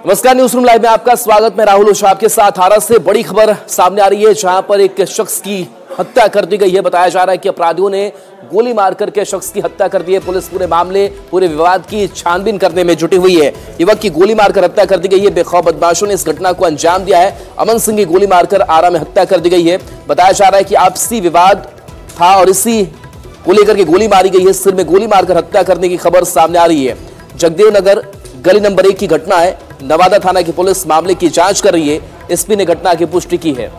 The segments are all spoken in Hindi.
नमस्कार, न्यूज रूम लाइव में आपका स्वागत। मैं राहुल ओझा आपके साथ। हारा से बड़ी खबर सामने आ रही है, जहां पर एक शख्स की हत्या कर दी गई है। बताया जा रहा है कि अपराधियों ने गोली मार करके शख्स की हत्या कर दी है। पुलिस पूरे विवाद की छानबीन करने में जुटी हुई है। युवक की गोली मारकर हत्या कर दी गई है। बेखौफ बदमाशों ने इस घटना को अंजाम दिया है। अमन सिंह की गोली मारकर आरा में हत्या कर दी गई है। बताया जा रहा है कि आपसी विवाद था और इसी को लेकर के गोली मारी गई है। सिर में गोली मारकर हत्या करने की खबर सामने आ रही है। जगदेव नगर गली नंबर 1 की घटना है। नवादा थाना की पुलिस मामले की जांच कर रही है। एसपी ने घटना की पुष्टि की है।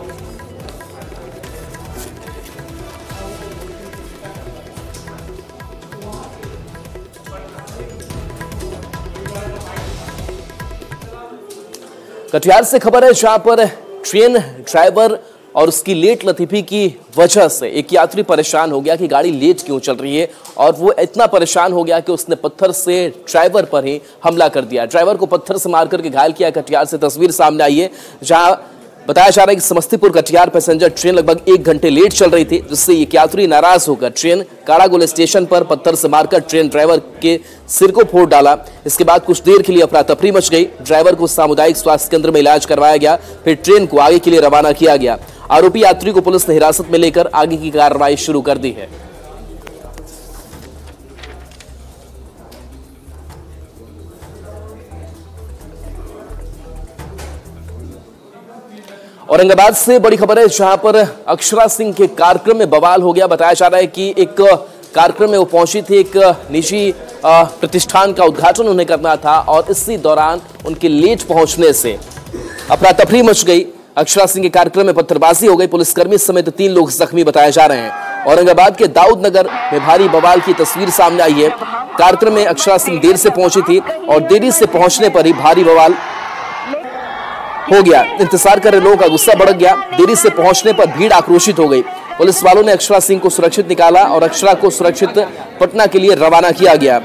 कटिहार से खबर है, जहां पर ट्रेन ड्राइवर और उसकी लेट लतीफी की वजह से एक यात्री परेशान हो गया कि गाड़ी लेट क्यों चल रही है, और वो इतना परेशान हो गया कि उसने पत्थर से ड्राइवर पर ही हमला कर दिया। ड्राइवर को पत्थर से मार करके घायल किया। कटिहार से तस्वीर सामने आई है, जहां बताया जा रहा है कि समस्तीपुर कटिहार पैसेंजर ट्रेन लगभग 1 घंटे लेट चल रही थी, जिससे एक यात्री नाराज होकर ट्रेन काड़ागोल स्टेशन पर पत्थर से मारकर ट्रेन ड्राइवर के सिर को फोड़ डाला। इसके बाद कुछ देर के लिए अफरा तफरी मच गई। ड्राइवर को सामुदायिक स्वास्थ्य केंद्र में इलाज करवाया गया, फिर ट्रेन को आगे के लिए रवाना किया गया। आरोपी यात्री को पुलिस ने हिरासत में लेकर आगे की कार्रवाई शुरू कर दी है। औरंगाबाद से बड़ी खबर है, जहां पर अक्षरा सिंह के कार्यक्रम में बवाल हो गया। बताया जा रहा है कि एक कार्यक्रम में वो पहुंची थी, एक निजी प्रतिष्ठान का उद्घाटन उन्हें करना था, और इसी दौरान उनके लेट पहुंचने से अफरा तफरी मच गई। अक्षरा सिंह के कार्यक्रम में पत्थरबाजी हो गई। पुलिसकर्मी समेत 3 लोग जख्मी बताए जा रहे हैं। औरंगाबाद के दाऊद नगर में भारी बवाल की तस्वीर सामने आई है। कार्यक्रम में अक्षरा सिंह देर से पहुंची थी, और देरी से पहुंचने पर ही भारी बवाल हो गया। इंतजार कर रहे लोगों का गुस्सा भड़क गया। देरी से पहुंचने पर भीड़ आक्रोशित हो गई। पुलिस वालों ने अक्षरा सिंह को सुरक्षित निकाला और अक्षरा को सुरक्षित पटना के लिए रवाना किया गया।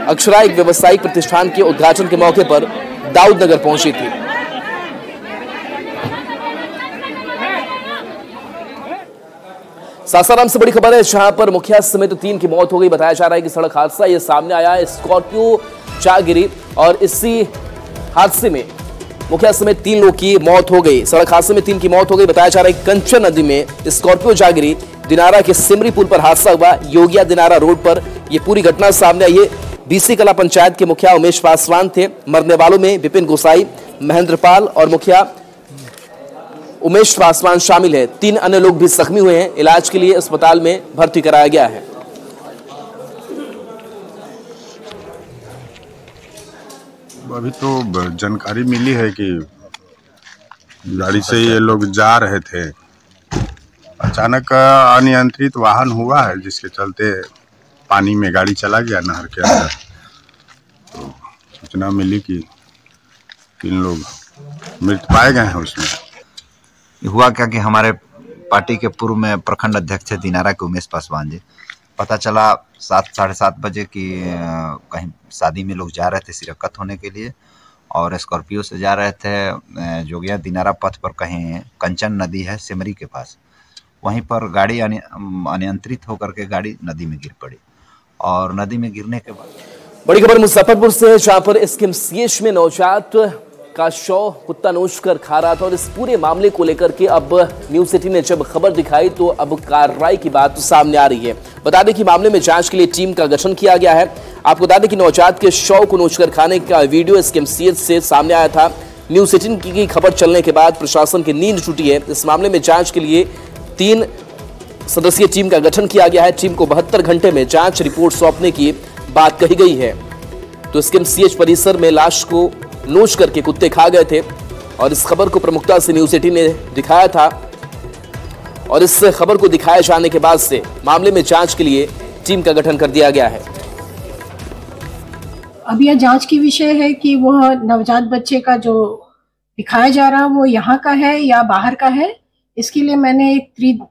अक्षरा एक व्यवसायिक प्रतिष्ठान के उद्घाटन के मौके पर दाऊद नगर पहुंची थी। सासाराम से बड़ी खबर है, जहां पर मुखिया समेत 3 की मौत हो गई। बताया जा रहा है कि सड़क हादसा यह सामने आया है। स्कॉर्पियो जा गिरी और इसी हादसे में मुखिया समेत 3 लोग की मौत हो गई। सड़क हादसे में 3 की मौत हो गई। बताया जा रहा है कि कंचन नदी में स्कॉर्पियो जा गिरी। दिनारा के सिमरी पुल पर हादसा हुआ। योगिया दिनारा रोड पर यह पूरी घटना सामने आई है। बीसी कला पंचायत के मुखिया उमेश पासवान थे। मरने वालों में विपिन गोसाई, महेंद्र पाल और मुखिया उमेश पासवान शामिल है। 3 अन्य लोग भी जख्मी हुए हैं। इलाज के लिए अस्पताल में भर्ती कराया गया है। अभी तो जानकारी मिली है कि गाड़ी से ये लोग जा रहे थे, अचानक अनियंत्रित वाहन हुआ है, जिसके चलते पानी में गाड़ी चला गया नहर के अंदर। तो सूचना मिली कि 3 लोग मृत पाए गए हैं। उसमें हुआ क्या कि हमारे पार्टी के पूर्व में प्रखंड अध्यक्ष थे दिनारा के उमेश पासवान जी। पता चला 7 साढ़े 7 बजे कि कहीं शादी में लोग जा रहे थे शिरकत होने के लिए, और स्कॉर्पियो से जा रहे थे जोगिया दिनारा पथ पर। कहीं कंचन नदी है सिमरी के पास, वहीं पर गाड़ी अनियंत्रित होकर के गाड़ी नदी में गिर पड़ी, और नदी में गिरने के बाद बड़ी खबर मुजफ्फरपुर से है, जहां पर एसकेएमसीएच में नवजात का शव कुत्ता नोच कर खा रहा था। और इस पूरे मामले को लेकर के अब न्यूज सिटी ने जब खबर दिखाई तो अब कार्रवाई की बात सामने आ रही है। बता दें कि मामले में जांच के लिए टीम का गठन किया गया है। आपको बता दें कि नवजात के शव को नोचकर खाने का वीडियो एसकेएमसीएच से सामने आया था। न्यूज सिटी की खबर चलने के बाद प्रशासन की नींद टूटी है। इस मामले में जांच के लिए 3 सदस्यीय टीम का गठन किया गया है। टीम को 72 घंटे में जांच रिपोर्ट सौंपने की बात कही गई है। तो एसकेएमसीएच परिसर में लाश को नोच करके कुत्ते खा गए थे, और इस खबर को प्रमुखता से न्यूज 18 ने दिखाया था। और इस खबर को दिखाए जाने के बाद से मामले में जांच के लिए टीम का गठन कर दिया गया है। अब यह जांच की विषय है कि वह नवजात बच्चे का जो दिखाया जा रहा वो यहाँ का है या बाहर का है। इसके लिए मैंने एक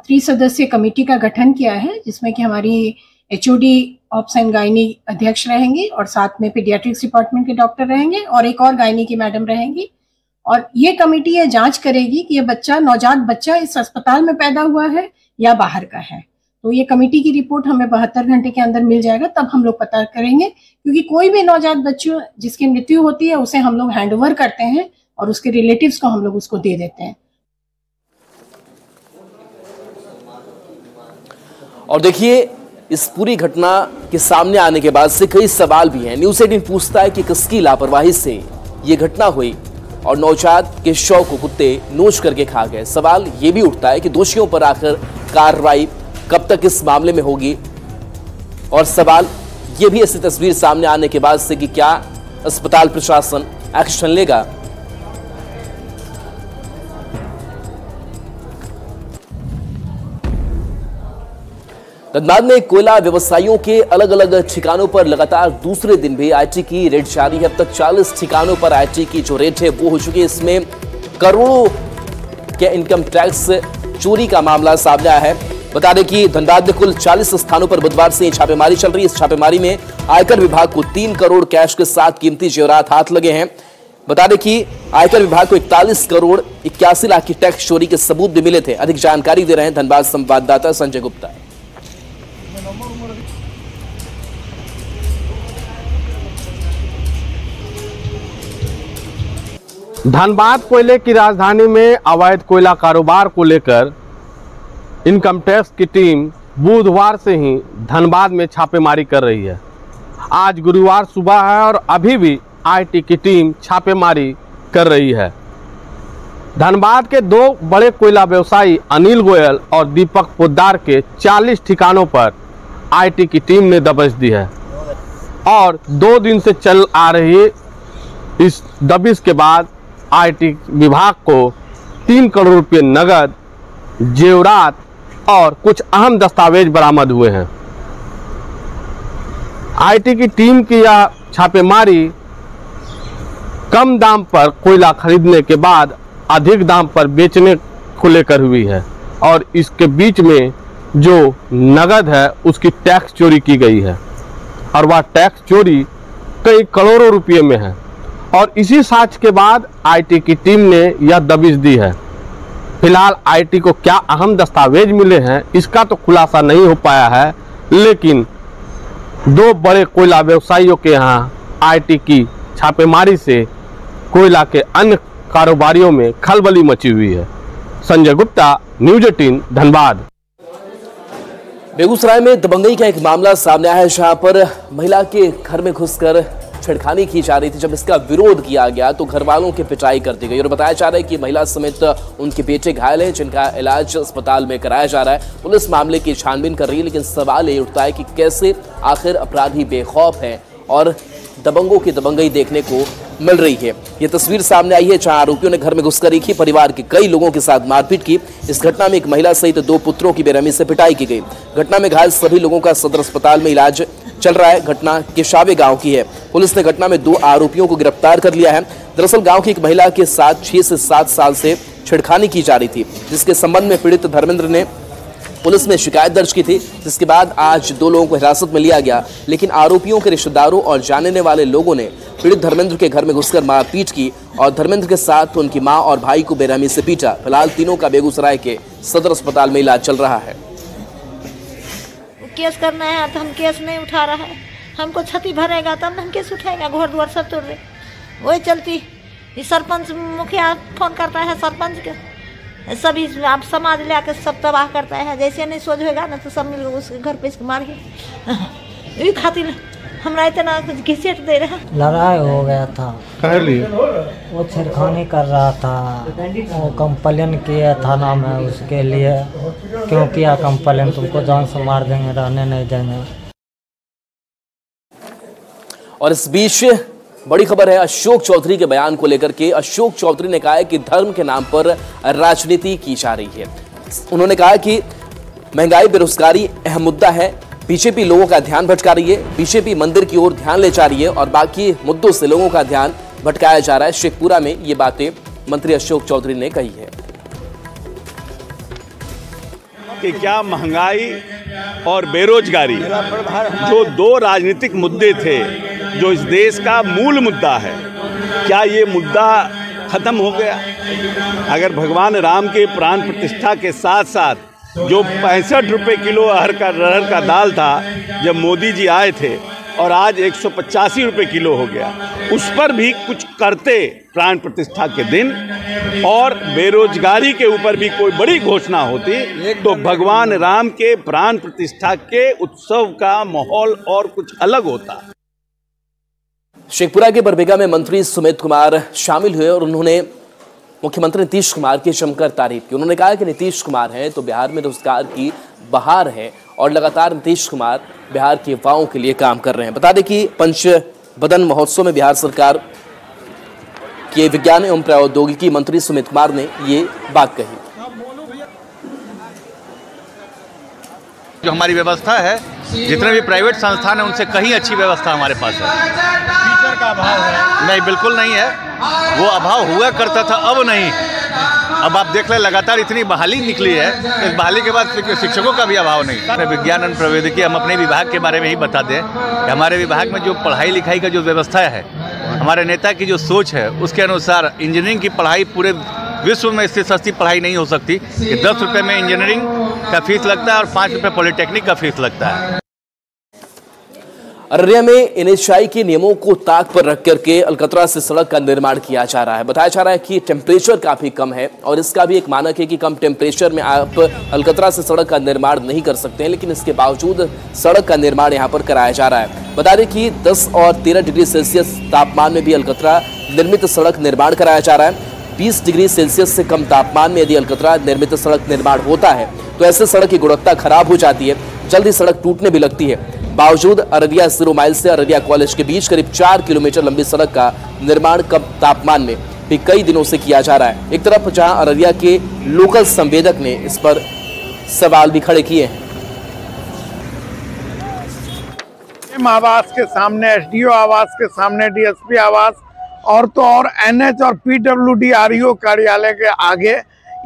3 सदस्यीय कमेटी का गठन किया है, जिसमें कि हमारी एचओडी ऑप्स एंड गायनी अध्यक्ष रहेंगी, और साथ में पीडियाट्रिक्स डिपार्टमेंट के डॉक्टर रहेंगे, और एक और गायनी की मैडम रहेंगी। और ये कमेटी ये जांच करेगी कि ये बच्चा नवजात बच्चा इस अस्पताल में पैदा हुआ है या बाहर का है। तो ये कमेटी की रिपोर्ट हमें 72 घंटे के अंदर मिल जाएगा, तब हम लोग पता करेंगे। क्योंकि कोई भी नवजात बच्चों जिसकी मृत्यु होती है उसे हम लोग हैंडओवर करते हैं और उसके रिलेटिव्स को हम लोग उसको दे देते हैं। और देखिए, इस पूरी घटना के सामने आने के बाद से कई सवाल भी हैं। न्यूज़ 18 पूछता है कि किसकी लापरवाही से ये घटना हुई और नौजात के शव को कुत्ते नोच करके खा गए। सवाल ये भी उठता है कि दोषियों पर आखिर कार्रवाई कब तक इस मामले में होगी, और सवाल ये भी ऐसी तस्वीर सामने आने के बाद से कि क्या अस्पताल प्रशासन एक्शन लेगा। धनबाद में कोयला व्यवसायियों के अलग अलग ठिकानों पर लगातार दूसरे दिन भी आईटी की रेड जारी है। अब तक 40 ठिकानों पर आईटी की जो रेड है वो हो चुकी है। इसमें करोड़ों के इनकम टैक्स चोरी का मामला सामने आया है। बता दें कि धनबाद में कुल 40 स्थानों पर बुधवार से छापेमारी चल रही है। इस छापेमारी में आयकर विभाग को 3 करोड़ कैश के साथ कीमती जेवरात हाथ लगे हैं। बता दें कि आयकर विभाग को 41 करोड़ 81 लाख की टैक्स चोरी के सबूत भी मिले थे। अधिक जानकारी दे रहे हैं धनबाद संवाददाता संजय गुप्ता। धनबाद कोयले की राजधानी में अवैध कोयला कारोबार को लेकर इनकम टैक्स की टीम बुधवार से ही धनबाद में छापेमारी कर रही है। आज गुरुवार सुबह है और अभी भी आईटी की टीम छापेमारी कर रही है। धनबाद के 2 बड़े कोयला व्यवसायी अनिल गोयल और दीपक पोद्दार के 40 ठिकानों पर आईटी की टीम ने दबिश दी है और 2 दिन से चल आ रही इस दबिश के बाद आईटी विभाग को 3 करोड़ रुपये नगद, जेवरात और कुछ अहम दस्तावेज बरामद हुए हैं। आईटी की टीम की यह छापेमारी कम दाम पर कोयला खरीदने के बाद अधिक दाम पर बेचने को लेकर हुई है और इसके बीच में जो नगद है उसकी टैक्स चोरी की गई है और वह टैक्स चोरी कई करोड़ों रुपये में है। और इसी साक्ष्य के बाद आईटी की टीम ने यह दबिश दी है। फिलहाल आईटी को क्या अहम दस्तावेज मिले हैं इसका तो खुलासा नहीं हो पाया है, लेकिन 2 बड़े कोयला व्यवसायियों के यहाँ आईटी की छापेमारी से कोयला के अन्य कारोबारियों में खलबली मची हुई है। संजय गुप्ता, न्यूज़ 18 धनबाद। बेगूसराय में दबंगई का एक मामला सामने आया है, जहां पर महिला के घर में घुसकर छेड़खानी की जा रही थी। जब इसका विरोध किया गया तो घर वालों की पिटाई कर दी गई और बताया जा रहा है कि महिला समेत उनके बेटे घायल हैं, जिनका इलाज अस्पताल में कराया जा रहा है। पुलिस मामले की छानबीन कर रही है, लेकिन सवाल ये उठता है कि कैसे आखिर अपराधी बेखौफ हैं और दबंगों की दबंगई देखने को मिल रही है। ये तस्वीर सामने आई है जहां आरोपियों ने घर में घुसकर एक ही परिवार के कई लोगों के साथ मारपीट की। इस घटना में एक महिला सहित 2 पुत्रों की बेरहमी से पिटाई की गई। घटना में घायल सभी लोगों का सदर अस्पताल में इलाज चल रहा है। घटना केशावे गांव की है। पुलिस ने घटना में 2 आरोपियों को गिरफ्तार कर लिया है। दरअसल गांव की एक महिला के साथ 6 से 7 साल से छेड़खानी की जा रही थी, जिसके संबंध में पीड़ित धर्मेंद्र ने पुलिस में शिकायत दर्ज की थी, जिसके बाद आज 2 लोगों को हिरासत में लिया गया। लेकिन आरोपियों के रिश्तेदारों और जानने वाले लोगों ने पीड़ित धर्मेंद्र के घर में घुसकर मारपीट की और धर्मेंद्र के साथ उनकी मां और भाई को बेरहमी से पीटा। फिलहाल तीनों का बेगूसराय के सदर अस्पताल में इलाज चल रहा है। केस करना है तो हम केस नहीं उठा रहा है। हमको क्षति भरेगा तब हम केस उठाएगा। घर द्वार सब तोड़ रहे, वही चलती सरपंच मुखिया फोन करता है, सरपंच के सभी आप समाज ले आकर सब तबाह करता है। जैसे नहीं सोच होगा ना तो सब मिल उसके घर पे मार के यही खातिर हमरा इतना कुछ घिसेट दे रहा। लड़ाई हो गया था, कह लिए वो छेड़खानी कर रहा था, वो कंप्लेन किया थाना में, उसके लिए क्यों किया कंप्लेन, तुमको जान से मार देंगे, रहने नहीं देंगे। और इस बीच बड़ी खबर है अशोक चौधरी के बयान को लेकर के। अशोक चौधरी ने कहा है कि धर्म के नाम पर राजनीति की जा रही है। उन्होंने कहा कि महंगाई, बेरोजगारी अहम मुद्दा है। बीजेपी लोगों का ध्यान भटका रही है, बीजेपी मंदिर की ओर ध्यान ले जा रही है और बाकी मुद्दों से लोगों का ध्यान भटकाया जा रहा है। शेखपुरा में ये बातें मंत्री अशोक चौधरी ने कही है कि क्या महंगाई और बेरोजगारी जो 2 राजनीतिक मुद्दे थे, जो इस देश का मूल मुद्दा है, क्या ये मुद्दा खत्म हो गया? अगर भगवान राम के प्राण प्रतिष्ठा के साथ साथ जो 65 रुपये किलो अरहर का दाल था जब मोदी जी आए थे और आज 185 रुपये किलो हो गया, उस पर भी कुछ करते प्राण प्रतिष्ठा के दिन और बेरोजगारी के ऊपर भी कोई बड़ी घोषणा होती तो भगवान राम के प्राण प्रतिष्ठा के उत्सव का माहौल और कुछ अलग होता। शेखपुरा के बरबीघा में मंत्री सुमित कुमार शामिल हुए और उन्होंने मुख्यमंत्री नीतीश कुमार की जमकर तारीफ की। उन्होंने कहा कि नीतीश कुमार हैं तो बिहार में रोजगार की बहार है और लगातार नीतीश कुमार बिहार के युवाओं के लिए काम कर रहे हैं। बता दें कि पंचबदन महोत्सव में बिहार सरकार के विज्ञान एवं प्रौद्योगिकी मंत्री सुमित कुमार ने ये बात कही। जो हमारी व्यवस्था है, जितने भी प्राइवेट संस्थान है उनसे कहीं अच्छी व्यवस्था हमारे पास है। टीचर का अभाव है? नहीं, बिल्कुल नहीं है। वो अभाव हुआ करता था, अब नहीं। अब आप देख लें, लगातार इतनी बहाली निकली है, इस बहाली के बाद शिक्षकों का भी अभाव नहीं। विज्ञान एवं प्रौद्योगिकी, हम अपने विभाग के बारे में ही बता दें कि हमारे विभाग में जो पढ़ाई लिखाई का जो व्यवस्था है, हमारे नेता की जो सोच है उसके अनुसार इंजीनियरिंग की पढ़ाई पूरे विश्व में इससे सस्ती पढ़ाई नहीं हो सकती कि 10 रुपये में इंजीनियरिंग का फीस लगता है और 5 रुपये पॉलिटेक्निक का फीस लगता है। अररिया में एनएचआई के नियमों को ताक पर रख करके अलकतरा से सड़क का निर्माण किया जा रहा है। बताया जा रहा है कि टेम्परेचर काफी कम है और इसका भी एक मानक है कि कम टेम्परेचर में आप अलकतरा से सड़क का निर्माण नहीं कर सकते हैं, लेकिन इसके बावजूद सड़क का निर्माण यहां पर कराया जा रहा है। बता दें कि 10 और 13 डिग्री सेल्सियस तापमान में भी अलकतरा निर्मित सड़क निर्माण कराया जा रहा है। 20 डिग्री सेल्सियस से कम तापमान में यदि अलकतरा निर्मित सड़क निर्माण होता है तो ऐसे सड़क की गुणवत्ता खराब हो जाती है, जल्दी सड़क टूटने भी लगती है। बावजूद अररिया 0 माइल से अररिया कॉलेज के बीच करीब 4 किलोमीटर लंबी सड़क का निर्माण कम तापमान में भी कई दिनों से किया जा रहा है। एक तरफ जहां अररिया के लोकल संवेदक ने इस पर सवाल भी खड़े किए हैं। आवास के सामने, एसडीओ आवास के सामने, डीएसपी आवास और तो और एनएच और पीडब्ल्यूडी आरईओ कार्यालय के आगे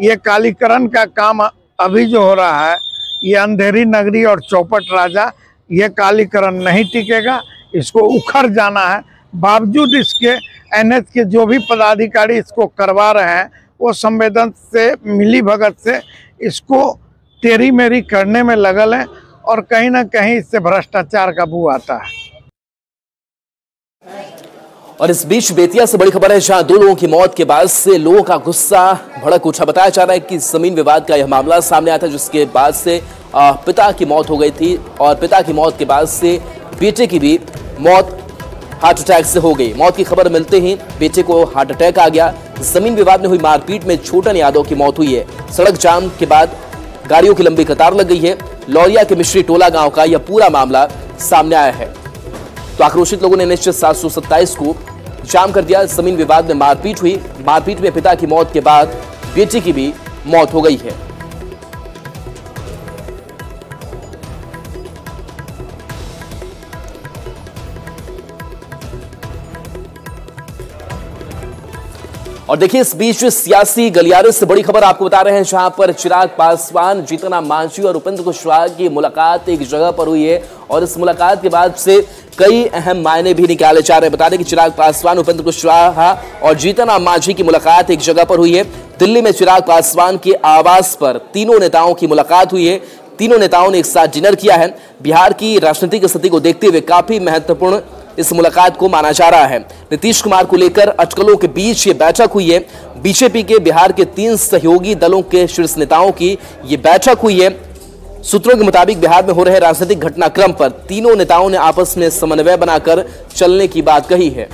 ये कालीकरण का काम अभी जो हो रहा है, ये अंधेरी नगरी और चौपट राजा, ये कालीकरण नहीं टिकेगा, इसको उखड़ जाना है। बावजूद इसके एनएच के जो भी पदाधिकारी इसको करवा रहे हैं वो संवेदन से, मिली भगत से इसको टेरी मेरी करने में लगल है और कहीं ना कहीं इससे भ्रष्टाचार का बू आता है। और इस बीच बेतिया से बड़ी खबर है, जहां 2 लोगों की मौत के बाद से लोगों का गुस्सा भड़क उठा। बताया जा रहा है कि जमीन विवाद का यह मामला सामने आया था, जिसके बाद से पिता की मौत हो गई थी और पिता की मौत के बाद से बेटे की भी मौत हार्ट अटैक से हो गई। मौत की खबर मिलते ही बेटे को हार्ट अटैक आ गया। जमीन विवाद में हुई मारपीट में छोटन यादव की मौत हुई है। सड़क जाम के बाद गाड़ियों की लंबी कतार लग गई है। लौरिया के मिश्री टोला गांव का यह पूरा मामला सामने आया है। तो आक्रोशित लोगों ने निश्चित 727 को जाम कर दिया। जमीन विवाद में मारपीट हुई। मारपीट में पिता की मौत के बाद बेटी की भी मौत हो गई है। और देखिए, इस बीच सियासी गलियारे से बड़ी खबर आपको बता रहे हैं, जहां पर चिराग पासवान, जीतन राम मांझी और उपेंद्र कुशवाहा की मुलाकात एक जगह पर हुई है और इस मुलाकात के बाद से कई अहम मायने भी निकाले जा रहे हैं। बता दें कि चिराग पासवान, उपेंद्र कुशवाहा और जीतन राम मांझी की मुलाकात एक जगह पर हुई है। दिल्ली में चिराग पासवान के आवास पर तीनों नेताओं की मुलाकात हुई है। तीनों नेताओं ने एक साथ डिनर किया है। बिहार की राजनीतिक स्थिति को देखते हुए काफी महत्वपूर्ण इस मुलाकात को माना जा रहा है। नीतीश कुमार को लेकर अटकलों के बीच ये बैठक हुई है। बीजेपी के बिहार के 3 सहयोगी दलों के शीर्ष नेताओं की ये बैठक हुई है। सूत्रों के मुताबिक बिहार में हो रहे राजनीतिक घटनाक्रम पर तीनों नेताओं ने आपस में समन्वय बनाकर चलने की बात कही है।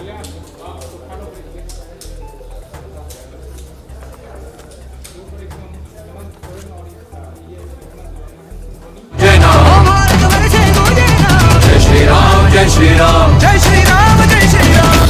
जय श्री राम, जय श्री राम, जय श्री राम।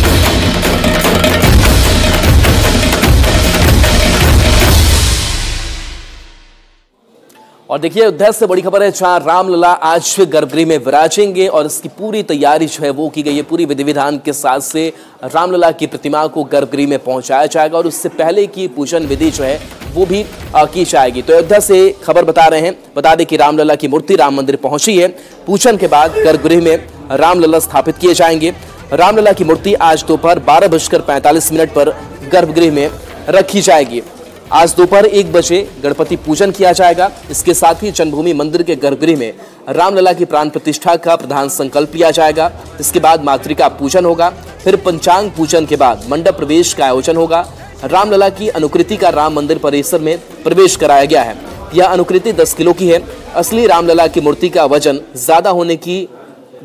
और देखिए, अयोध्या से बड़ी खबर है, जहां रामलला आज गर्भगृह में विराजेंगे और इसकी पूरी तैयारी जो है वो की गई है। पूरी विधि विधान के साथ से रामलला की प्रतिमा को गर्भगृह में पहुंचाया जाएगा और उससे पहले की पूजन विधि जो है वो भी की जाएगी। तो अयोध्या से खबर बता रहे हैं, बता दें कि रामलला की मूर्ति राम मंदिर पहुंची है। पूजन के बाद गर्भगृह में रामलला स्थापित किए जाएंगे। रामलला की मूर्ति आज दोपहर 12:45 पर गर्भगृह में रखी जाएगी। आज दोपहर 1 बजे गणपति पूजन किया जाएगा। इसके साथ ही जन्मभूमि मंदिर के गर्भगृह में रामलला की प्राण प्रतिष्ठा का प्रधान संकल्प लिया जाएगा। इसके बाद मातृका पूजन होगा, फिर पंचांग पूजन के बाद मंडप प्रवेश का आयोजन होगा। रामलला की अनुकृति का राम मंदिर परिसर में प्रवेश कराया गया है। यह अनुकृति 10 किलो की है। असली रामलला की मूर्ति का वजन ज्यादा होने की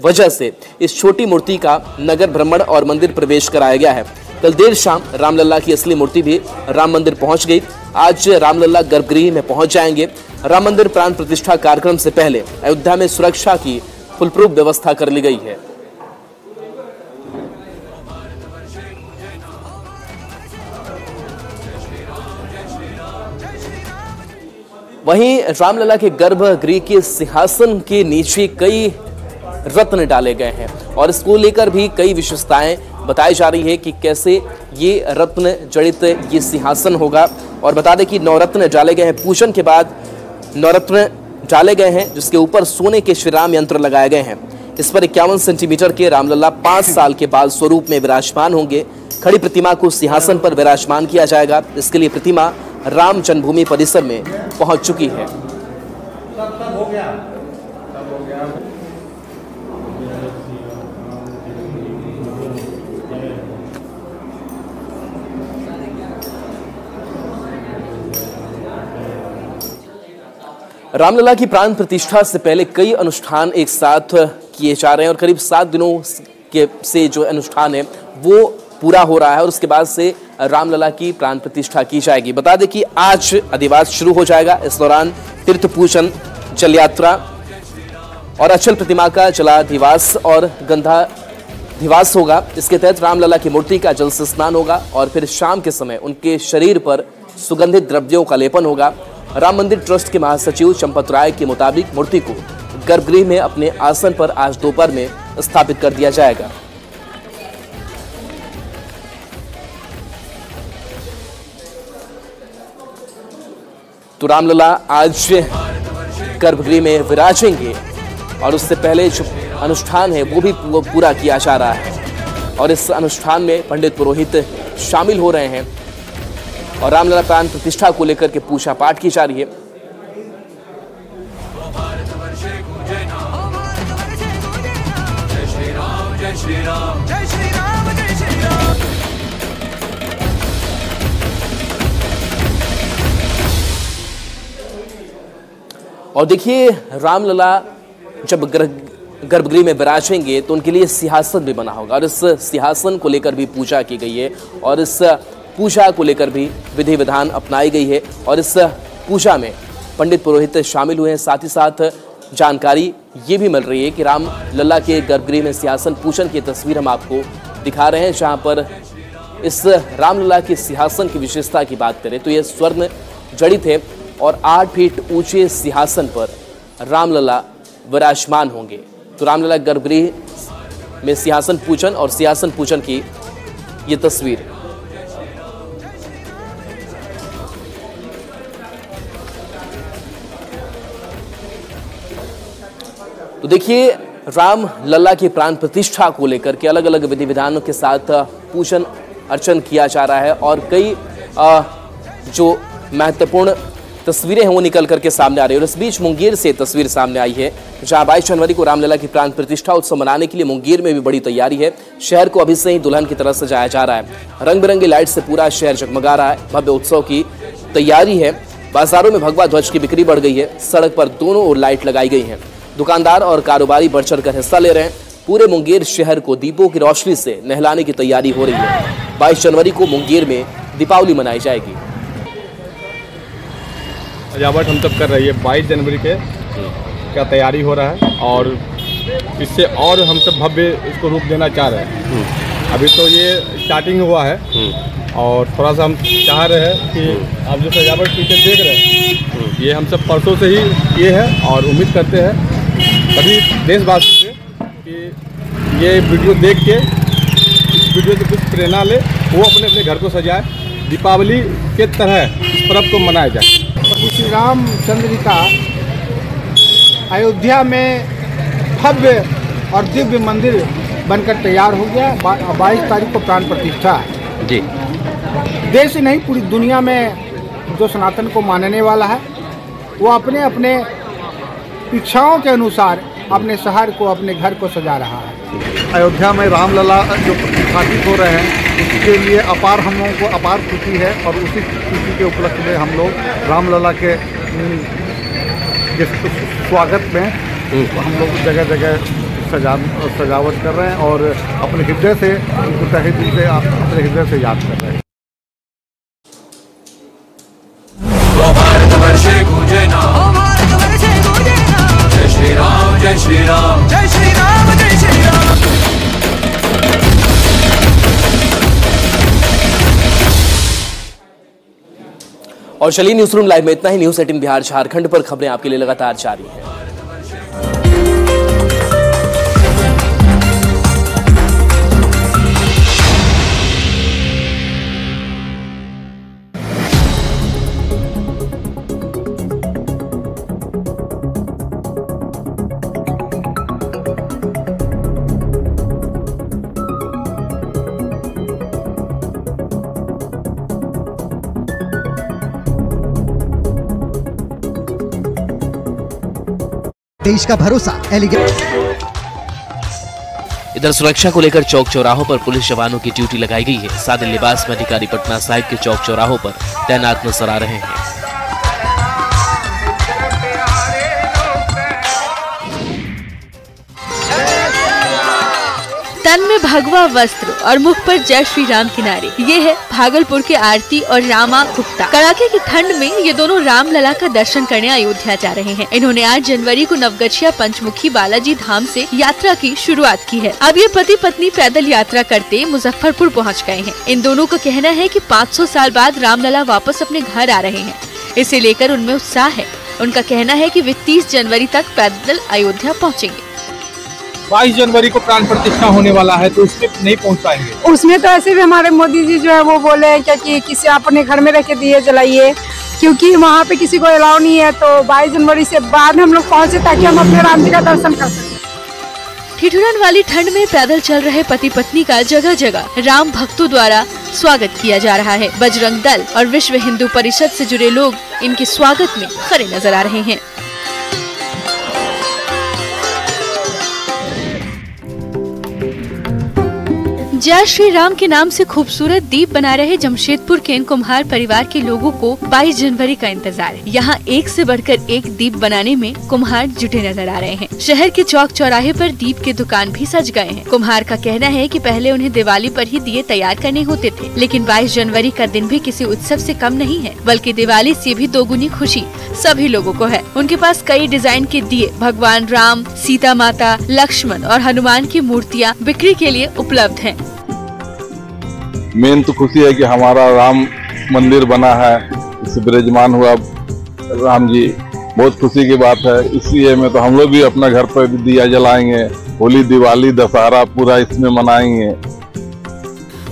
वजह से इस छोटी मूर्ति का नगर भ्रमण और मंदिर प्रवेश कराया गया है। कल देर शाम रामलला की असली मूर्ति भी राम मंदिर पहुंच गई। आज रामलला गर्भगृह में पहुंच जाएंगे। राम मंदिर प्राण प्रतिष्ठा कार्यक्रम से पहले अयोध्या में सुरक्षा की फुलप्रूफ व्यवस्था कर ली गई है। वहीं रामलला के गर्भगृह के सिंहासन के नीचे कई रत्न डाले गए हैं और इसको लेकर भी कई विशेषताएं बताई जा रही है कि कैसे ये रत्न जड़ित ये सिंहासन होगा। और बता दें कि 9 रत्न डाले गए हैं। पूजन के बाद 9 रत्न डाले गए हैं, जिसके ऊपर सोने के श्रीराम यंत्र लगाए गए हैं। इस पर 51 सेंटीमीटर के रामलला 5 साल के बाल स्वरूप में विराजमान होंगे। खड़ी प्रतिमा को सिंहासन पर विराजमान किया जाएगा। इसके लिए प्रतिमा राम जन्मभूमि परिसर में पहुंच चुकी है। रामलला की प्राण प्रतिष्ठा से पहले कई अनुष्ठान एक साथ किए जा रहे हैं और करीब 7 दिनों के से जो अनुष्ठान है वो पूरा हो रहा है और उसके बाद से रामलला की प्राण प्रतिष्ठा की जाएगी। बता दें कि आज अधिवास शुरू हो जाएगा। इस दौरान तीर्थ पूजन, जल यात्रा और अचल प्रतिमा का जलाधिवास और गंधाधिवास होगा। इसके तहत रामलला की मूर्ति का जल से स्नान होगा और फिर शाम के समय उनके शरीर पर सुगंधित द्रव्यों का लेपन होगा। राम मंदिर ट्रस्ट के महासचिव चंपत राय के मुताबिक मूर्ति को गर्भगृह में अपने आसन पर आज दोपहर में स्थापित कर दिया जाएगा। तो रामलला आज गर्भगृह में विराजेंगे और उससे पहले जो अनुष्ठान है वो भी पूरा किया जा रहा है और इस अनुष्ठान में पंडित पुरोहित शामिल हो रहे हैं और रामलला प्राण प्रतिष्ठा को लेकर के पूजा पाठ की जा रही है। जय श्री राम जय श्री राम जय श्री राम जय श्री राम। और देखिए रामलला जब गर्भगृह में विराजेंगे तो उनके लिए सिंहासन भी बना होगा और इस सिंहासन को लेकर भी पूजा की गई है और इस पूजा को लेकर भी विधि विधान अपनाई गई है और इस पूजा में पंडित पुरोहित शामिल हुए हैं। साथ ही साथ जानकारी ये भी मिल रही है कि रामलला के गर्भगृह में सिंहासन पूजन की तस्वीर हम आपको दिखा रहे हैं, जहां पर इस रामलला के सिंहासन की विशेषता की बात करें तो यह स्वर्ण जड़ित है और 8 फीट ऊंचे सिंहासन पर रामलला विराजमान होंगे। तो रामलला गर्भगृह में सिंहासन पूजन और सिंहासन पूजन की ये तस्वीर। तो देखिए रामलला की प्राण प्रतिष्ठा को लेकर के अलग अलग विधि विधानों के साथ पूजन अर्चन किया जा रहा है और कई जो महत्वपूर्ण तस्वीरें हैं वो निकल करके सामने आ रही है। और इस बीच मुंगेर से तस्वीर सामने आई है, जहां 22 जनवरी को रामलला की प्राण प्रतिष्ठा उत्सव मनाने के लिए मुंगेर में भी बड़ी तैयारी है। शहर को अभी से ही दुल्हन की तरह सजाया जा रहा है। रंग बिरंगी लाइट से पूरा शहर जगमगा रहा है। भव्य उत्सव की तैयारी है। बाजारों में भगवा ध्वज की बिक्री बढ़ गई है। सड़क पर दोनों ओर लाइट लगाई गई है। दुकानदार और कारोबारी बढ़ चढ़कर हिस्सा ले रहे हैं। पूरे मुंगेर शहर को दीपों की रोशनी से नहलाने की तैयारी हो रही है। 22 जनवरी को मुंगेर में दीपावली मनाई जाएगी। सजावट हम सब कर रही है। 22 जनवरी के क्या तैयारी हो रहा है और इससे और हम सब भव्य इसको रूप देना चाह रहे हैं। अभी तो ये स्टार्टिंग हुआ है और थोड़ा सा हम चाह रहे हैं कि आप जो सजावट पीछे देख रहे हैं ये हम सब परसों से ही किए हैं और उम्मीद करते हैं सभी देशवासी से कि ये वीडियो देख के इस वीडियो से कुछ प्रेरणा ले, वो अपने अपने घर को सजाए, दीपावली के तरह इस पर्व को मनाया जाए। श्री रामचंद्र जी का अयोध्या में भव्य और दिव्य मंदिर बनकर तैयार हो गया। 22 तारीख को प्राण प्रतिष्ठा है जी। देश ही नहीं पूरी दुनिया में जो सनातन को मानने वाला है वो अपने अपने इच्छाओं के अनुसार अपने शहर को, अपने घर को सजा रहा है। अयोध्या में रामलला जो प्रतिष्ठापित हो रहे हैं उसके लिए अपार हम लोगों को अपार खुशी है और उसी खुशी के उपलक्ष्य में हम लोग रामलला के स्वागत में हम लोग जगह जगह सजावट कर रहे हैं और अपने हृदय से उनको तहे दिल से अपने हृदय से याद कर रहे हैं। जय श्री राम जय श्री राम जय श्री राम जय श्री राम। और चलिए न्यूज रूम लाइव में इतना ही। न्यूज 18 बिहार झारखंड पर खबरें आपके लिए लगातार जारी है। देश का भरोसा इधर सुरक्षा को लेकर चौक चौराहों पर पुलिस जवानों की ड्यूटी लगाई गई है। सादे लिबास में अधिकारी पटना साहिब के चौक चौराहों पर तैनात नजर आ रहे हैं। तन में भगवा वस्त्र और मुख पर जय श्री राम के नारे। ये है भागलपुर के आरती और रामा गुप्ता। कड़ाके की ठंड में ये दोनों रामलला का दर्शन करने अयोध्या जा रहे हैं। इन्होंने 8 जनवरी को नवगछिया पंचमुखी बालाजी धाम से यात्रा की शुरुआत की है। अब ये पति पत्नी पैदल यात्रा करते मुजफ्फरपुर पहुँच गए हैं। इन दोनों का कहना है कि 500 साल बाद रामलला वापस अपने घर आ रहे हैं। इसे लेकर उनमें उत्साह है। उनका कहना है कि वे 30 जनवरी तक पैदल अयोध्या पहुँचेंगे। 22 जनवरी को प्राण प्रतिष्ठा होने वाला है तो उसमें नहीं पहुंच पाएंगे। उसमें तो ऐसे भी हमारे मोदी जी जो है वो बोले हैं कि किसी अपने घर में रख के दिए जलाइए, क्योंकि वहाँ पे किसी को अलाउ नहीं है। तो 22 जनवरी से बाद हम लोग पहुँचे ताकि हम अपने राम जी का दर्शन कर सकें। ठिठुरन वाली ठंड में पैदल चल रहे पति पत्नी का जगह जगह राम भक्तों द्वारा स्वागत किया जा रहा है। बजरंग दल और विश्व हिंदू परिषद से जुड़े लोग इनके स्वागत में खड़े नजर आ रहे हैं। जय श्री राम के नाम से खूबसूरत दीप बना रहे जमशेदपुर के कुम्हार परिवार के लोगों को 22 जनवरी का इंतजार है। यहाँ एक से बढ़कर एक दीप बनाने में कुम्हार जुटे नजर आ रहे हैं। शहर के चौक चौराहे पर दीप के दुकान भी सज गए हैं। कुम्हार का कहना है कि पहले उन्हें दिवाली पर ही दिए तैयार करने होते थे, लेकिन 22 जनवरी का दिन भी किसी उत्सव से कम नहीं है, बल्कि दिवाली से भी दोगुनी खुशी सभी लोगों को है। उनके पास कई डिजाइन के दिए, भगवान राम, सीता माता, लक्ष्मण और हनुमान की मूर्तियाँ बिक्री के लिए उपलब्ध है। मेन तो खुशी है कि हमारा राम मंदिर बना है, इससे विराजमान हुआ राम जी, बहुत खुशी की बात है। इसलिए में तो हम लोग भी अपना घर पर दिया जलाएंगे, होली दिवाली दशहरा पूरा इसमें मनाएंगे।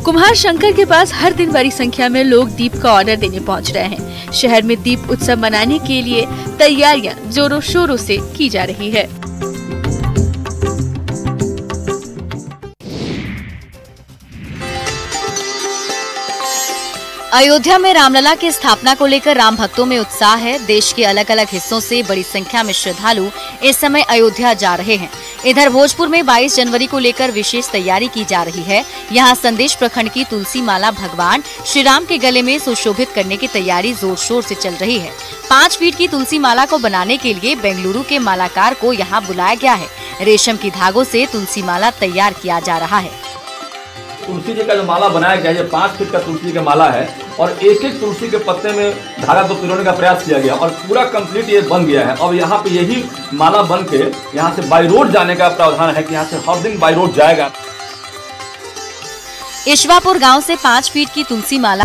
कुम्हार शंकर के पास हर दिन बड़ी संख्या में लोग दीप का ऑर्डर देने पहुंच रहे हैं। शहर में दीप उत्सव मनाने के लिए तैयारियां जोरों शोरों से की जा रही है। अयोध्या में रामलला की स्थापना को लेकर राम भक्तों में उत्साह है। देश के अलग अलग हिस्सों से बड़ी संख्या में श्रद्धालु इस समय अयोध्या जा रहे हैं। इधर भोजपुर में 22 जनवरी को लेकर विशेष तैयारी की जा रही है। यहाँ संदेश प्रखंड की तुलसी माला भगवान श्री राम के गले में सुशोभित करने की तैयारी जोर शोर से चल रही है। 5 फीट की तुलसी माला को बनाने के लिए बेंगलुरु के मालाकार को यहाँ बुलाया गया है। रेशम की धागों से तुलसी माला तैयार किया जा रहा है। तुलसी जी का जो माला बनाया गया है, 5 फीट का तुलसी का माला है और एक एक तुलसी के पत्ते में धागा तो पिरोने का प्रयास किया गया और पूरा कंप्लीट ये बन गया है। अब यहाँ पे यही माला बन के यहाँ से बाई रोड जाने का प्रावधान है कि यहाँ से हर दिन बाई रोड जाएगा। ईश्वापुर गांव से 5 फीट की तुलसी माला